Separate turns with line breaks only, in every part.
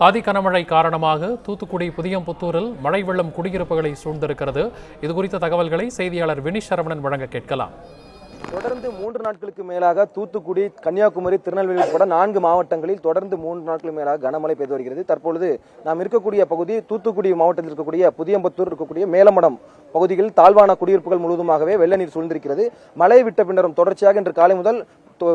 ஆதி கனமழை காரணமாக தூத்துக்குடி புதியம்புத்தூரில் மழை வெள்ளம் குடியிருப்புகளை சூழ்ந்திருக்கிறது. இதுகுறித்த தகவல்களை செய்தியாளர் வினிஷ் சரவணன் வழங்க கேட்கலாம்.
தொடர்ந்து 3 நாட்களுக்கு மேலாக தூத்துக்குடி, கன்னியாகுமரி, திருநெல்வேலி உட்பட 4 மாவட்டங்களில் தொடர்ந்து 3 நாட்களுக்கு மேலாக கனமழை பெய்து வருகிறது. தற்பொழுது நாம் இருக்கக்கூடிய பகுதி தூத்துக்குடி மாவட்டத்தில் இருக்கக்கூடிய புதியம்புத்தூர் இருக்கக்கூடிய மேலமடம் பகுதிகளில் தாழ்வான குடியிருப்புகள் முழுவதுமாகவே வெள்ள நீர் சூழ்ந்திருக்கிறது. மழை விட்ட பின்னரும் தொடர்ச்சியாக இன்று காலை முதல்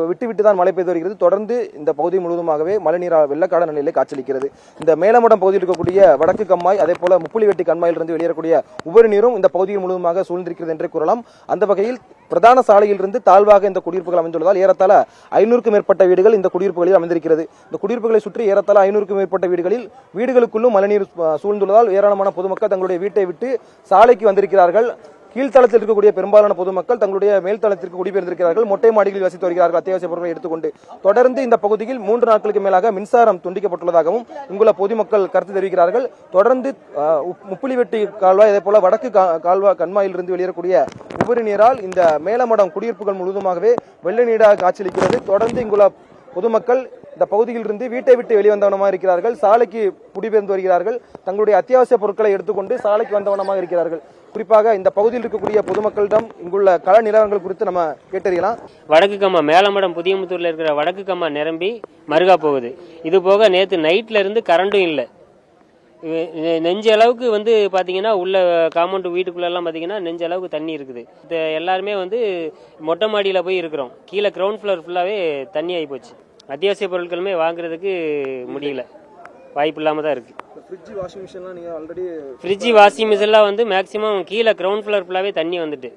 விட்டு தான் மழை பெய்து வருகிறது. தொடர்ந்து இந்த பகுதி முழுவதுமாகவே மழைநீரால் வெள்ளக்காட நிலையிலே காட்சியளிக்கிறது. இந்த மேலமடம் பகுதியில் இருக்கக்கூடிய வடக்கு கம்மாய், அதே போல முப்புலிவெட்டி கண்மாயிலிருந்து வெளியேறக்கூடிய உபரி நீரும் இந்த பகுதியில் முழுவதுமாக சூழ்ந்திருக்கிறது என்றே கூறலாம். அந்த வகையில் பிரதான சாலையிலிருந்து தாழ்வாக இந்த குடியிருப்புகள் அமைந்துள்ளதால் ஏறத்தாழ 500க்கும் மேற்பட்ட வீடுகள் இந்த குடியிருப்புகளில் அமைந்திருக்கிறது. இந்த குடியிருப்புகளை சுற்றி ஏறத்தாழ 500க்கும் மேற்பட்ட வீடுகளுக்குள்ளும் மழைநீர் சூழ்ந்துள்ளதால் ஏராளமான பொதுமக்கள் தங்களுடைய வீட்டை விட்டு சாலைக்கு வந்திருக்கிறார்கள். கீழ்த்தளத்தில் இருக்கக்கூடிய பெரும்பாலான பொதுமக்கள் தங்களுடைய மேல்தளத்திற்கு குடிபெயர்ந்திருக்கிறார்கள். மொட்டை மாடிகளில் வசித்து வருகிறார்கள் அத்தியாவசிய பொருட்களை எடுத்துக்கொண்டு. தொடர்ந்து இந்த பகுதியில் 3 நாட்களுக்கு மேலாக மின்சாரம் துண்டிக்கப்பட்டுள்ளதாகவும் இங்குள்ள பொதுமக்கள் கருத்து தெரிவிக்கிறார்கள். தொடர்ந்து முப்புலிவெட்டி கால்வாய், அதே போல வடக்கு கண்மாயிலிருந்து வெளியேறக்கூடிய உபரி நீரால் இந்த மேலமடம் குடியிருப்புகள் முழுவதுமாகவே வெள்ள நீராக காட்சியளிக்கிறது. தொடர்ந்து இங்குள்ள பொதுமக்கள் இந்த பகுதியில் இருந்து வீட்டை விட்டு வெளிவந்தவனமாக இருக்கிறார்கள். சாலைக்கு குடிபெயர்ந்து வருகிறார்கள். தங்களுடைய அத்தியாவசிய பொருட்களை எடுத்துக்கொண்டு சாலைக்கு வந்தவனமாக இருக்கிறார்கள். குறிப்பாக இந்த பகுதியில் இருக்கக்கூடிய பொதுமக்களிடம் இங்குள்ள கள நிலவரங்கள் குறித்து நம்ம கேட்டறியலாம்.
வடக்கு கம்மா மேலமடம் புதியமுத்தூர்ல இருக்கிற வடக்கு கம்மா நிரம்பி மருகா போகுது. இது போக நேற்று நைட்ல இருந்து கரண்டும் இல்லை. நெஞ்ச அளவுக்கு பாத்தீங்கன்னா உள்ள காம்பவுண்ட் வீட்டுக்குள்ளெல்லாம் பாத்தீங்கன்னா நெஞ்ச அளவுக்கு தண்ணி இருக்குது. எல்லாருமே மொட்டை மாடியில போய் இருக்கிறோம். கீழே கிரவுண்ட் ஃப்ளோர் ஃபுல்லாவே தண்ணி ஆகி போச்சு. அத்தியாவசிய பொருட்களுமே வாங்குறதுக்கு முடியல, வாய்ப்பு இல்லாம தான் இருக்கு. ஃப்ரிட்ஜ், வாஷிங் மிஷின்லாம் மேக்சிமம் கீழே கிரவுண்ட் ஃப்ளோர் ஃபுல்லாவே தண்ணி வந்துட்டு,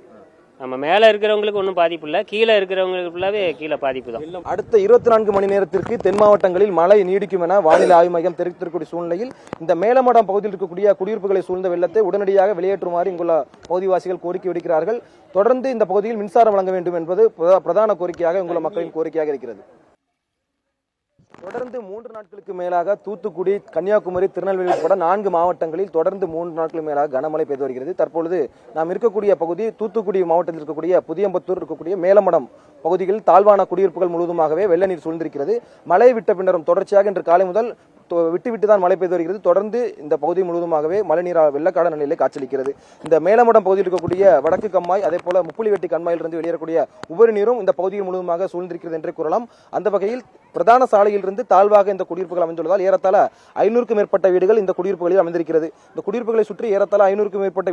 நம்ம மேல இருக்கிறவங்களுக்கு ஒன்றும் பாதிப்பு இல்லை, கீழே இருக்கிறவங்களுக்கு ஃபுல்லாவே கீழே பாதிப்பு தான்.
அடுத்த 24 மணி நேரத்திற்கு தென் மாவட்டங்களில் மழை நீடிக்கும் என வானிலை ஆய்வு மையம் தெரிவித்திருக்கக்கூடிய சூழ்நிலையில் இந்த மேலமடம் பகுதியில் இருக்கக்கூடிய குடியிருப்புகளை சூழ்ந்த வெள்ளத்தை உடனடியாக வெளியேற்றுமாறு இங்குள்ள பகுதிவாசிகள் கோரிக்கை விடுக்கிறார்கள். தொடர்ந்து இந்த பகுதியில் மின்சாரம் வழங்க வேண்டும் என்பது பிரதான கோரிக்கையாக இங்குள்ள மக்களின் கோரிக்கையாக இருக்கிறது. தொடர்ந்து 3 நாட்களுக்கு மேலாக தூத்துக்குடி, கன்னியாகுமரி, திருநெல்வேலி உட்பட 4 மாவட்டங்களில் தொடர்ந்து 3 நாட்களுக்கு மேலாக கனமழை பெய்து வருகிறது. தற்பொழுது நாம் இருக்கக்கூடிய பகுதி தூத்துக்குடி மாவட்டத்தில் இருக்கக்கூடிய புதியம்புத்தூர் இருக்கக்கூடிய மேலமடம் பகுதிகளில் தாழ்வான குடியிருப்புகள் முழுவதுமாகவே வெள்ள நீர் சூழ்ந்திருக்கிறது. மழை விட்ட பின்னரும் தொடர்ச்சியாக இன்று காலை முதல் விட்டு தான் மழை பெய்து வருகிறது. தொடர்ந்து இந்த பகுதி முழுவதுமாகவே மழைநீரால் வெள்ளக்காட நிலையிலே காட்சியளிக்கிறது. இந்த மேலமடம் பகுதியில் இருக்கக்கூடிய வடக்கு கம்மாய், அதே போல முப்புலிவெட்டி கண்மாயிலிருந்து வெளியேறக்கூடிய உபரி நீரும் இந்த பகுதியில் முழுவதுமாக சூழ்ந்திருக்கிறது என்றே கூறலாம். அந்த வகையில் பிரதான சாலையிலிருந்து தாழ்வாக இந்த குடியிருப்புகள் அமைந்துள்ளதால் ஏறத்தாழ 500க்கும் மேற்பட்ட வீடுகள் இந்த குடியிருப்புகளில் அமைந்திருக்கிறது. இந்த குடியிருப்புகளை சுற்றி ஏறத்தாழ 500க்கும் மேற்பட்ட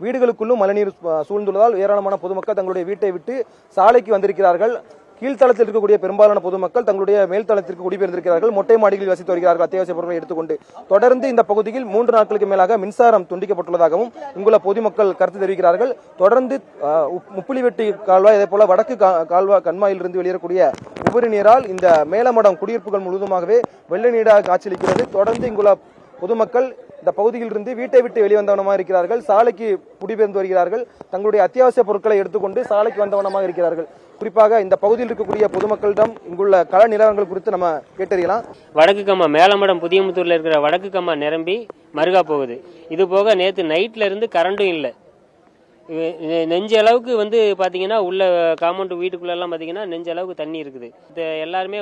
வீடுகளுக்குள்ளும் மழைநீர் சூழ்ந்துள்ளதால் ஏராளமான பொதுமக்கள் தங்களுடைய வீட்டை விட்டு சாலைக்கு வந்திருக்கிறார்கள். கீழ்த்தளத்தில் இருக்கக்கூடிய பெரும்பாலான பொதுமக்கள் தங்களுடைய மேல்தளத்திற்கு குடிபெயர்ந்திருக்கிறார்கள். மொட்டை மாடிகளில் வசித்து வருகிறார்கள் அத்தியாவசிய பொருட்களை எடுத்துக்கொண்டு. தொடர்ந்து இந்த பகுதியில் 3 நாட்களுக்கு மேலாக மின்சாரம் துண்டிக்கப்பட்டுள்ளதாகவும் இங்குள்ள பொதுமக்கள் கருத்து தெரிவிக்கிறார்கள். தொடர்ந்து முப்புலிவெட்டி கால்வாய், அதே போல வடக்கு கண்மாயிலிருந்து வெளியேறக்கூடிய உபரி நீரால் இந்த மேலமடம் குடியிருப்புகள் முழுவதுமாகவே வெள்ள நீராக காட்சியளிக்கிறது. தொடர்ந்து இங்குள்ள பொதுமக்கள் இந்த பகுதியில் இருந்து வீட்டை விட்டு வெளிவந்தவனமாக இருக்கிறார்கள். சாலைக்கு குடிபெயர்ந்து வருகிறார்கள். தங்களுடைய அத்தியாவசிய பொருட்களை எடுத்துக்கொண்டு சாலைக்கு வந்தவனமாக இருக்கிறார்கள். குறிப்பாக இந்த பகுதியில் இருக்கக்கூடிய பொதுமக்களிடம் இங்குள்ள கள நிலவரங்கள் குறித்து நம்ம கேட்டறியலாம்.
வடக்கு கம்மா மேலமடம் புதியமுத்தூர்ல இருக்கிற வடக்கு கம்மா நிரம்பி மருகா போகுது. இது போக நேற்று நைட்ல இருந்து கரண்டும் இல்லை. நெஞ்ச அளவுக்கு பாத்தீங்கன்னா உள்ள காம்பவுண்ட் வீட்டுக்குள்ளெல்லாம் பாத்தீங்கன்னா நெஞ்ச அளவுக்கு தண்ணி இருக்குது. எல்லாருமே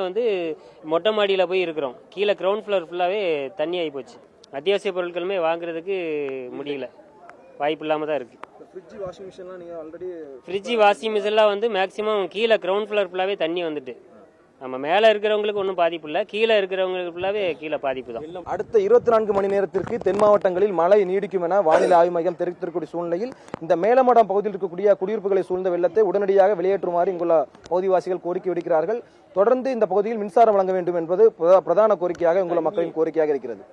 மொட்டை மாடியில போய் இருக்கிறோம். கீழே கிரவுண்ட் ஃப்ளோர் ஃபுல்லாவே தண்ணி ஆகி போச்சு. அத்தியாவசிய பொருட்களுமே வாங்குறதுக்கு முடியல, வாய்ப்பு இல்லாம தான் இருக்கு. ஃப்ரிட்ஜ், வாஷிங் மிஷின்லாம் மேக்சிமம் கீழே கிரவுண்ட் ஃப்ளோர் ஃபுல்லாவே தண்ணி வந்துட்டு, நம்ம மேல இருக்கிறவங்களுக்கு ஒன்றும் பாதிப்பு இல்லை, கீழே இருக்கிறவங்களுக்கு ஃபுல்லாவே கீழே பாதிப்பு தான்.
அடுத்த 24 மணி நேரத்திற்கு தென் மாவட்டங்களில் மழை நீடிக்கும் என வானிலை ஆய்வு மையம் தெரிவித்திருக்கக்கூடிய சூழ்நிலையில் இந்த மேலமடம் பகுதியில் இருக்கக்கூடிய குடியிருப்புகளை சூழ்ந்த வெள்ளத்தை உடனடியாக வெளியேற்றுமாறு இங்குள்ள பகுதிவாசிகள் கோரிக்கை விடுக்கிறார்கள். தொடர்ந்து இந்த பகுதியில் மின்சாரம் வழங்க வேண்டும் என்பது பிரதான கோரிக்கையாக இங்குள்ள மக்களின் கோரிக்கையாக இருக்கிறது.